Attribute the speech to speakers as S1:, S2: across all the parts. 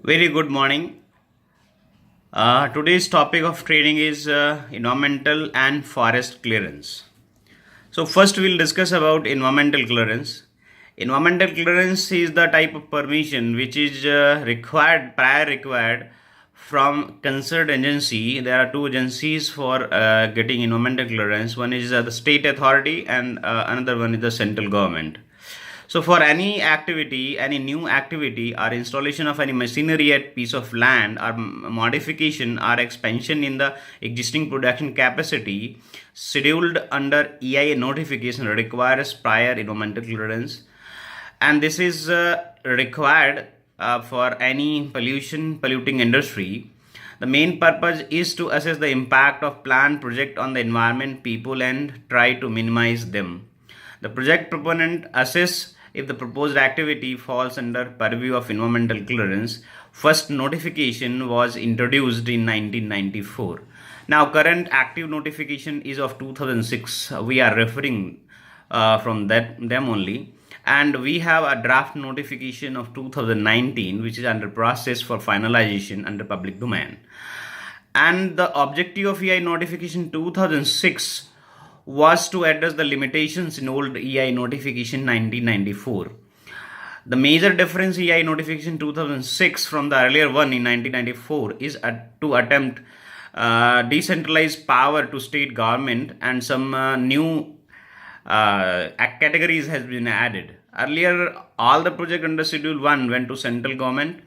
S1: Very good morning. Today's topic of training is environmental and forest clearance. So first we'll discuss about environmental clearance. Environmental clearance is the type of permission which is prior required from concerned agency. There are two agencies for getting environmental clearance. One is the state authority and another one is the central government. So for any activity, any new activity or installation of any machinery at piece of land or modification or expansion in the existing production capacity scheduled under EIA notification requires prior environmental clearance, and this is required for any polluting industry. The main purpose is to assess the impact of planned project on the environment, people, and try to minimize them. The project proponent assess if the proposed activity falls under purview of environmental clearance. First notification was introduced in 1994. Now current active notification is of 2006. We are referring from them only, and we have a draft notification of 2019 which is under process for finalization under public domain. And the objective of EI notification 2006 was to address the limitations in old EI notification 1994. The major difference EI notification 2006 from the earlier one in 1994 is to attempt decentralized power to state government, and some new categories has been added. Earlier, all the project under Schedule 1 went to central government.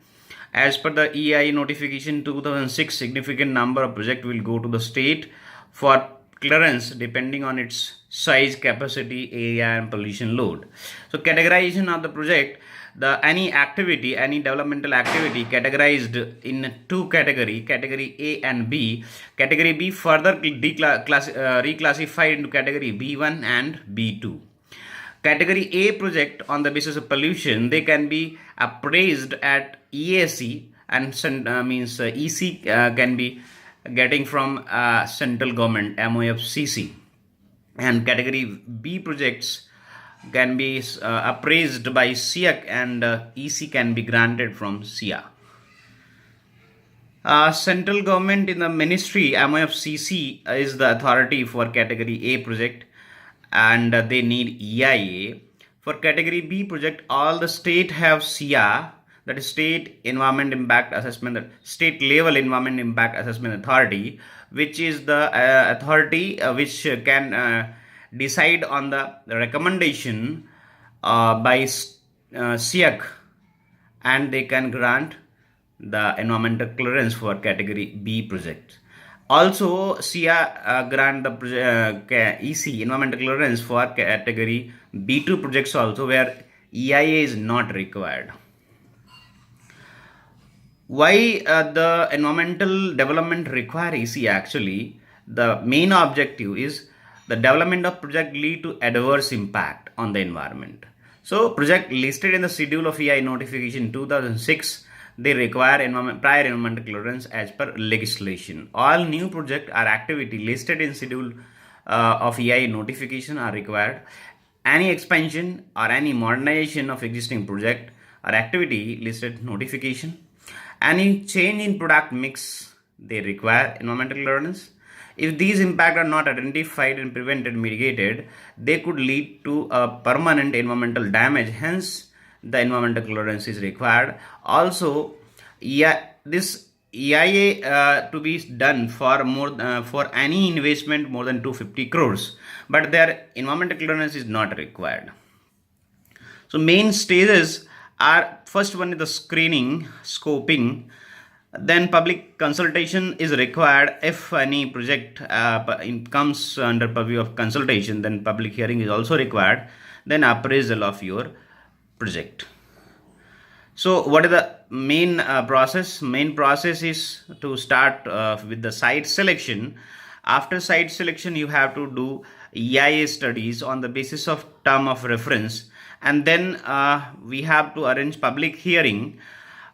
S1: As per the EI notification 2006, significant number of projects will go to the state for clearance depending on its size, capacity, area, and pollution load. So categorization of the project, any developmental activity categorized in two category A and B. Category B further reclassified into category B1 and B2. Category A project on the basis of pollution, they can be appraised at EAC, and EC can be getting from central government MOFCC, and category B projects can be appraised by SIAC, and EC can be granted from SIA. Central government in the ministry MOFCC is the authority for category A project, and they need EIA. For category B project, all the state have SIA, that is state environment impact assessment, state level environment impact assessment authority, which is the authority which can decide on the recommendation by SIAC, and they can grant the environmental clearance for category B project. Also, SIA grant the EC environmental clearance for category B2 projects also, where EIA is not required. Why the environmental development require EC? Actually, the main objective is the development of project lead to adverse impact on the environment. So project listed in the schedule of EI notification 2006, they require prior environmental clearance as per legislation. All new project or activity listed in schedule of EI notification are required. Any expansion or any modernization of existing project or activity listed notification. Any change in product mix, they require environmental clearance. If these impacts are not identified and prevented, mitigated, they could lead to a permanent environmental damage. Hence, the environmental clearance is required. Also, this EIA to be done for any investment more than 250 crores, but their environmental clearance is not required. So main stages are, first one is the screening, scoping, then public consultation is required. If any project comes under purview of consultation, then public hearing is also required. Then appraisal of your project. So what is the main process? Main process is to start with the site selection. After site selection, you have to do EIA studies on the basis of term of reference, and then we have to arrange public hearing,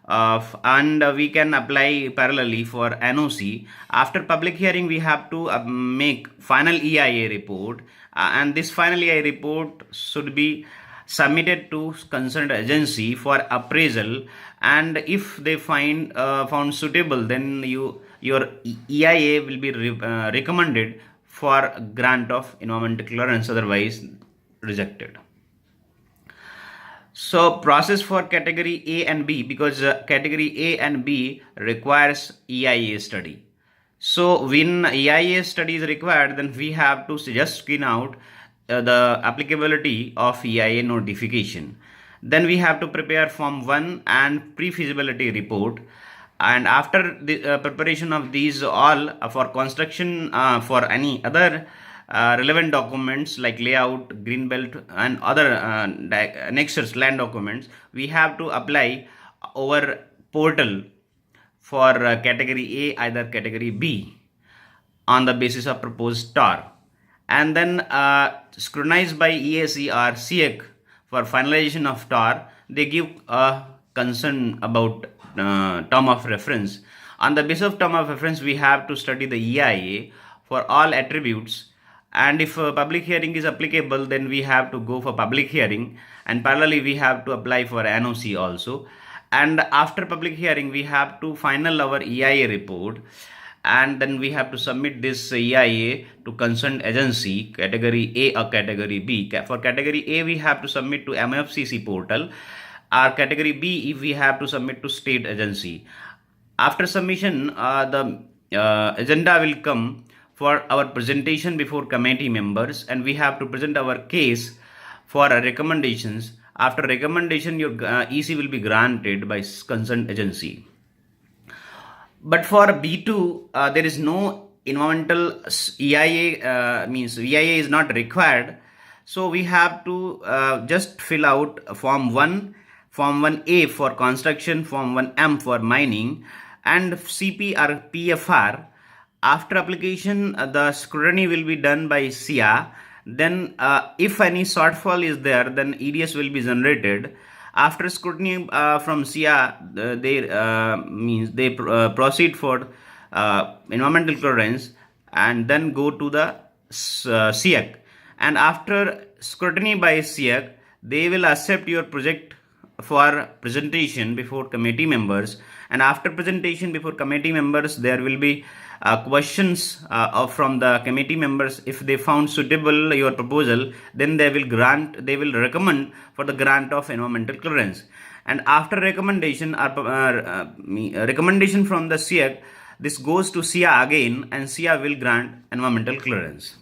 S1: and we can apply parallelly for NOC. After public hearing, we have to make final EIA report, and this final EIA report should be submitted to concerned agency for appraisal, and if they found suitable, then your EIA will be recommended for grant of environmental clearance, otherwise rejected. So process for category A and B, because category A and B requires EIA study. So when EIA study is required, then we have to just screen out the applicability of EIA notification. Then we have to prepare Form 1 and pre-feasibility report. And after the preparation of these all for construction, for any other relevant documents like layout, greenbelt, and other annexures land documents, we have to apply our portal for category A, either category B, on the basis of proposed TAR, and then scrutinized by EAC or SEAC for finalization of TAR. They give a concern about term of reference. On the basis of term of reference, we have to study the EIA for all attributes, and if a public hearing is applicable, then we have to go for public hearing, and parallelly we have to apply for NOC also. And after public hearing, we have to final our EIA report, and then we have to submit this EIA to concerned agency, category A or category B. For category A, we have to submit to MFCC portal, or category B, if we have to submit to state agency. After submission, the agenda will come for our presentation before committee members, and we have to present our case for recommendations. After recommendation, your EC will be granted by concerned agency. But for B2, there is no environmental EIA, means EIA is not required. So we have to just fill out Form 1, Form 1A for construction, Form 1M for mining, and CP or PFR. After application, the scrutiny will be done by SIA. Then if any shortfall is there, then EDS will be generated. After scrutiny from SIA, they proceed for environmental clearance, and then go to the SEAC. And after scrutiny by SEAC, they will accept your project for presentation before committee members. And after presentation before committee members, there will be questions from the committee members. If they found suitable your proposal, then they will recommend for the grant of environmental clearance. And after recommendation recommendation from the SEAC, this goes to SIA again, and SIA will grant environmental clearance.